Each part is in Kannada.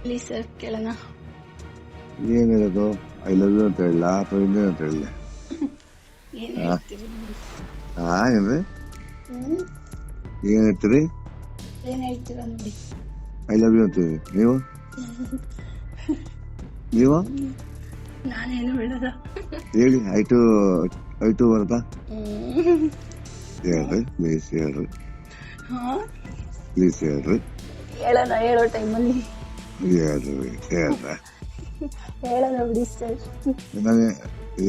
ಪ್ಲೀಸ್ ಸರ್ ಕೇಳೋಣ. ಏನ್ ಹೇಳೋದು? ಐ ಲವ್ ಯು ಅಂತ ಹೇಳ ಅಥವಾ ಇನ್ನೇನು ಅಂತ ಹೇಳ? ಏನ್ ಹೇಳ್ತೀರಿ? ಏನ್ರಿ ಏನ್ ಹೇಳ್ತೀರಿ? ಏನ್ ಹೇಳ್ತೀರಾ ನೋಡಿ. ಐ ಲವ್ ಯು ಅಂತೀವಿ. ನೀವು ನೀವು ನಾನೇನು ಹೇಳದ ಹೇಳಿ. ಐಟು ಬರದಾ? ಹೇಳ್ರಿ ಪ್ಲೀಸ್, ಹೇಳ್ರಿ ಪ್ಲೀಸ್, ಹೇಳ್ರಿ. ಹೇಳೋಣ, ಹೇಳೋ ಟೈಮಲ್ಲಿ ಹೇಳ್ರಿ ಹೇಳ್ರ ಹೇಳೋಣ ಬಿಡಿ ಸರ್.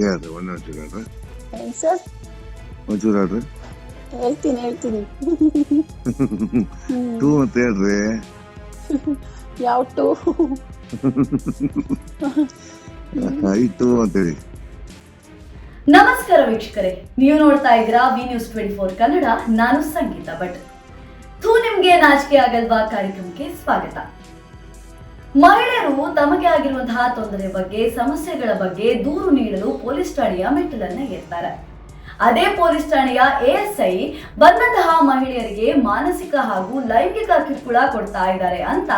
ಹೇಳ್ರಿ ಒಂಚೂರು ಹೇಳ್ರಿ. ಏನ್ ಸರ್? ಒಂಚೂರು ಹೇಳ್ರಿ. ಹೇಳ್ತೀನಿ ಟೂ ಅಂತ ಹೇಳ್ರಿ. ಯಾವ ಟೂ? ಐಟು ಅಂತೇಳಿ. ನಮಸ್ಕಾರ ವೀಕ್ಷಕರೇ, ನೀವು ನೋಡ್ತಾ ಇದ್ದೀರಾ ವಿ ನ್ಯೂಸ್ 24 ಕನ್ನಡ. ನಾನು ಸಂಗೀತ ಭಟ್. ನಿಮ್ಗೆ ನಾಚಿಕೆ ಆಗಲ್ವಾ ಕಾರ್ಯಕ್ರಮಕ್ಕೆ ಸ್ವಾಗತ. ಮಹಿಳೆಯರು ತಮಗೆ ಆಗಿರುವಂತಹ ತೊಂದರೆ ಬಗ್ಗೆ, ಸಮಸ್ಯೆಗಳ ಬಗ್ಗೆ ದೂರು ನೀಡಲು ಪೊಲೀಸ್ ಠಾಣೆಯ ಮೆಟ್ಟಿಲನ್ನ ಏರ್ತಾರೆ. ಅದೇ ಪೊಲೀಸ್ ಠಾಣೆಯ ASI ಬಂದಂತಹ ಮಹಿಳೆಯರಿಗೆ ಮಾನಸಿಕ ಹಾಗೂ ಲೈಂಗಿಕ ಕಿರುಕುಳ ಕೊಡ್ತಾ ಇದ್ದಾರೆ ಅಂತ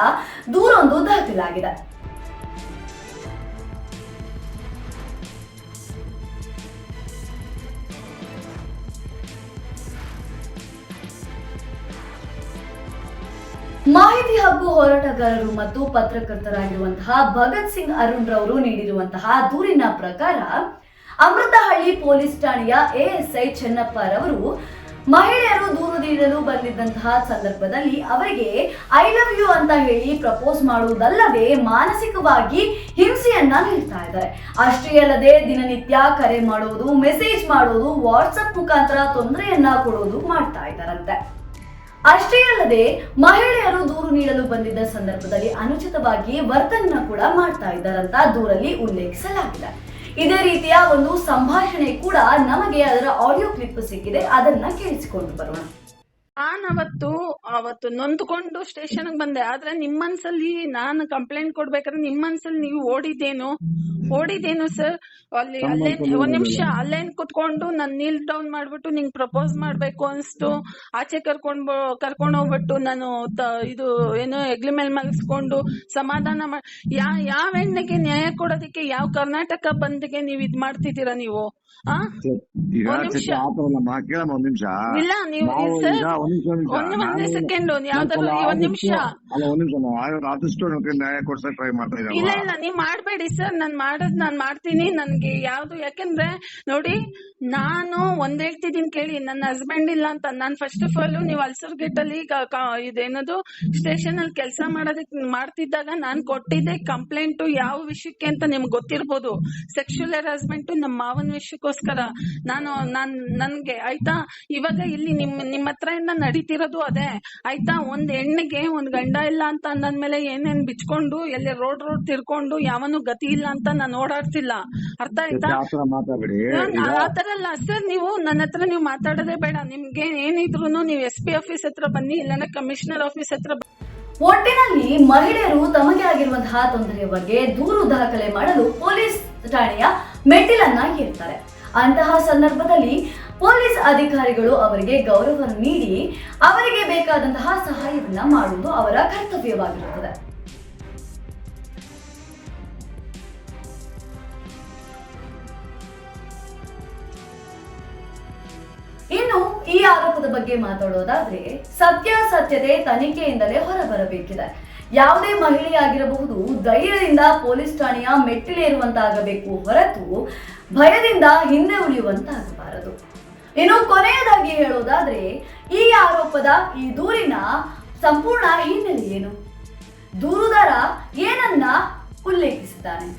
ದೂರೊಂದು ದಾಖಲಾಗಿದೆ. ಮಾಹಿತಿ ಹಕ್ಕು ಹೋರಾಟಗಾರರು ಮತ್ತು ಪತ್ರಕರ್ತರಾಗಿರುವಂತಹ ಭಗತ್ ಸಿಂಗ್ ಅರುಣ್ ರವರು ನೀಡಿರುವಂತಹ ದೂರಿನ ಪ್ರಕಾರ ಅಮೃತಹಳ್ಳಿ ಪೊಲೀಸ್ ಠಾಣೆಯ ASI ಚೆನ್ನಪ್ಪ ರವರು ಮಹಿಳೆಯರು ದೂರು ನೀಡಲು ಬಂದಿದ್ದಂತಹ ಸಂದರ್ಭದಲ್ಲಿ ಅವರಿಗೆ ಐ ಲವ್ ಯು ಅಂತ ಹೇಳಿ ಪ್ರಪೋಸ್ ಮಾಡುವುದಲ್ಲದೆ ಮಾನಸಿಕವಾಗಿ ಹಿಂಸೆಯನ್ನ ನೀಡ್ತಾ ಇದ್ದಾರೆ. ಅಷ್ಟೇ ಅಲ್ಲದೆ ದಿನನಿತ್ಯ ಕರೆ ಮಾಡುವುದು, ಮೆಸೇಜ್ ಮಾಡುವುದು, ವಾಟ್ಸ್ಆಪ್ ಮುಖಾಂತರ ತೊಂದರೆಯನ್ನ ಕೊಡುವುದು ಮಾಡ್ತಾ ಇದ್ದಾರಂತೆ. ಅಷ್ಟೇ ಅಲ್ಲದೆ ಮಹಿಳೆಯರು ದೂರು ನೀಡಲು ಬಂದಿದ್ದ ಸಂದರ್ಭದಲ್ಲಿ ಅನುಚಿತವಾಗಿ ವರ್ತನೆಯನ್ನ ಕೂಡ ಮಾಡ್ತಾ ಇದ್ದಾರಂತ ದೂರಲ್ಲಿ ಉಲ್ಲೇಖಿಸಲಾಗಿದೆ. ಇದೇ ರೀತಿಯ ಒಂದು ಸಂಭಾಷಣೆ ಕೂಡ ನಮಗೆ ಅದರ ಆಡಿಯೋ ಕ್ಲಿಪ್ ಸಿಕ್ಕಿದೆ, ಅದನ್ನ ಕೇಳಿಸಿಕೊಂಡು ಬರೋಣ. ಅವತ್ತು ನೊಂದ್ಕೊಂಡು ಸ್ಟೇಷನ್ಗೆ ಬಂದೆ. ಆದ್ರೆ ನಿಮ್ ಮನ್ಸಲ್ಲಿ ನಾನು ಕಂಪ್ಲೇಂಟ್ ಕೊಡ್ಬೇಕಾದ್ರೆ ನಿಮ್ ಮನ್ಸಲ್ಲಿ ನೀವು ಓಡಿದೇನು ಸರ್? ಅಲ್ಲೇ ಒಂದ್ ನಿಮಿಷ ಅಲ್ಲೇನ್ ಕುತ್ಕೊಂಡು ನಾನ್ ನೀಲ್ ಡೌನ್ ಮಾಡ್ಬಿಟ್ಟು ನಿಂಗ್ ಪ್ರಪೋಸ್ ಮಾಡ್ಬೇಕು ಅನ್ಸ್ತು. ಆಚೆ ಕರ್ಕೊಂಡ್ ಹೋಗ್ಬಿಟ್ಟು ನಾನು ಇದು ಏನೋ ಹೆಗ್ಲ ಮೇಲೆ ಮಲಗಿಸ್ಕೊಂಡು ಸಮಾಧಾನ ಯಾವ ಹೆಣ್ಣಿಗೆ ನ್ಯಾಯ ಕೊಡೋದಕ್ಕೆ ಯಾವ ಕರ್ನಾಟಕ ಬಂದ್ಗೆ ನೀವ್ ಇದ್ ಮಾಡ್ತಿದ್ದೀರಾ ನೀವು? ಇಲ್ಲ ನೀವು ಒಂದೇ ಸೆಕೆಂಡ್ ಯಾವ್ದಾದ್ರು ಒಂದ್ ನಿಮಿಷ ಇಲ್ಲ ನೀವ್ ಮಾಡ್ಬೇಡಿ ಸರ್. ನಾನ್ ಮಾಡ್ತೀನಿ. ನನ್ಗೆ ಯಾವ್ದು, ಯಾಕಂದ್ರೆ ನೋಡಿ ನಾನು ಒಂದ್ ಹೇಳ್ತಿದ್ದೀನಿ ಕೇಳಿ. ನನ್ನ ಹಸ್ಬೆಂಡ್ ಇಲ್ಲ ಅಂತ ನಾನ್ ಫಸ್ಟ್ ಆಫ್ ಆಲ್ ನೀವು ಅಲ್ಸೂರ್ ಗೇಟ್ ಅಲ್ಲಿ ಇದೇನದು ಸ್ಟೇಷನ್ ಅಲ್ಲಿ ಕೆಲಸ ಮಾಡ್ತಿದ್ದಾಗ ನಾನ್ ಕೊಟ್ಟಿದ್ದೆ ಕಂಪ್ಲೇಂಟ್ ಯಾವ ವಿಷಯಕ್ಕೆ ಅಂತ ನಿಮ್ಗೆ ಗೊತ್ತಿರ್ಬೋದು. ಸೆಕ್ಷುವಲ್ ಹರಾಸ್ಮೆಂಟ್ ನಮ್ಮ ಮಾವನ ವಿಷಯಕ್ಕೋಸ್ಕರ ನನ್ಗೆ ಆಯ್ತಾ. ಇವಾಗ ಇಲ್ಲಿ ನಿಮ್ ಹತ್ರ ಇಂದ ನಡೀತಿರೋದು ಅದೇ ಆಯ್ತಾ. ಒಂದ್ ಹೆಣ್ಣಿಗೆ ಒಂದ್ ಗಂಡ ಇಲ್ಲ ಅಂತ ಅಂದ್ಮೇಲೆ ಏನೇನ್ ಬಿಚ್ಕೊಂಡು ಎಲ್ಲಿ ರೋಡ್ ತಿರ್ಕೊಂಡು ಯಾವನು ಗತಿ ಇಲ್ಲ ಅಂತ ನಾನು ಓಡಾಡ್ತಿಲ್ಲ. ಅರ್ಥ ಆಯ್ತಾ? ಆತರ ಅಲ್ಲ ಸರ್. ನೀವು ನನ್ನ ಹತ್ರ ನೀವು ಮಾತಾಡೋದೇ ಬೇಡ. ನಿಮ್ಗೆ ಏನಿದ್ರು ನೀವು SP ಆಫೀಸ್ ಹತ್ರ ಬನ್ನಿ, ಇಲ್ಲ ಕಮಿಷನರ್ ಆಫೀಸ್ ಹತ್ರ. ಒಟ್ಟಿನಲ್ಲಿ ಮಹಿಳೆಯರು ತಮಗೆ ಆಗಿರುವಂತಹ ತೊಂದರೆಯ ಬಗ್ಗೆ ದೂರು ದಾಖಲೆ ಮಾಡಲು ಪೊಲೀಸ್ ಠಾಣೆಯ ಮೆಟ್ಟಿಲನ್ನ ಏರ್ತಾರೆ. ಅಂತಹ ಸಂದರ್ಭದಲ್ಲಿ ಪೊಲೀಸ್ ಅಧಿಕಾರಿಗಳು ಅವರಿಗೆ ಗೌರವ ನೀಡಿ ಅವರಿಗೆ ಬೇಕಾದಂತಹ ಸಹಾಯವನ್ನ ಮಾಡುವುದು ಅವರ ಕರ್ತವ್ಯವಾಗಿರುತ್ತದೆ. ಇನ್ನು ಈ ಆರೋಪದ ಬಗ್ಗೆ ಮಾತಾಡೋದಾದ್ರೆ ಸತ್ಯಾಸತ್ಯತೆ ತನಿಖೆಯಿಂದಲೇ ಹೊರಬರಬೇಕಿದೆ. ಯಾವುದೇ ಮಹಿಳೆಯಾಗಿರಬಹುದು ಧೈರ್ಯದಿಂದ ಪೊಲೀಸ್ ಠಾಣೆಯ ಮೆಟ್ಟಿಲೇರುವಂತಾಗಬೇಕು ಹೊರತು ಭಯದಿಂದ ಹಿಂದೆ ಉಳಿಯುವಂತಾಗಬಾರದು. ಇನ್ನು ಕೊನೆಯದಾಗಿ ಹೇಳೋದಾದ್ರೆ ಈ ಆರೋಪದ ಈ ದೂರಿನ ಸಂಪೂರ್ಣ ಹಿನ್ನೆಲೆ ಏನು, ದೂರುದಾರ ಏನನ್ನ ಉಲ್ಲೇಖಿಸಿದ್ದಾನೆ,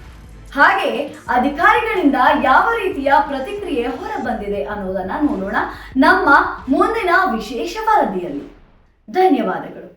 ಹಾಗೆ ಅಧಿಕಾರಿಗಳಿಂದ ಯಾವ ರೀತಿಯ ಪ್ರತಿಕ್ರಿಯೆ ಹೊರಬಂದಿದೆ ಅನ್ನೋದನ್ನ ನೋಡೋಣ ನಮ್ಮ ಮುಂದಿನ ವಿಶೇಷ ವರದಿಯಲ್ಲಿ. ಧನ್ಯವಾದಗಳು.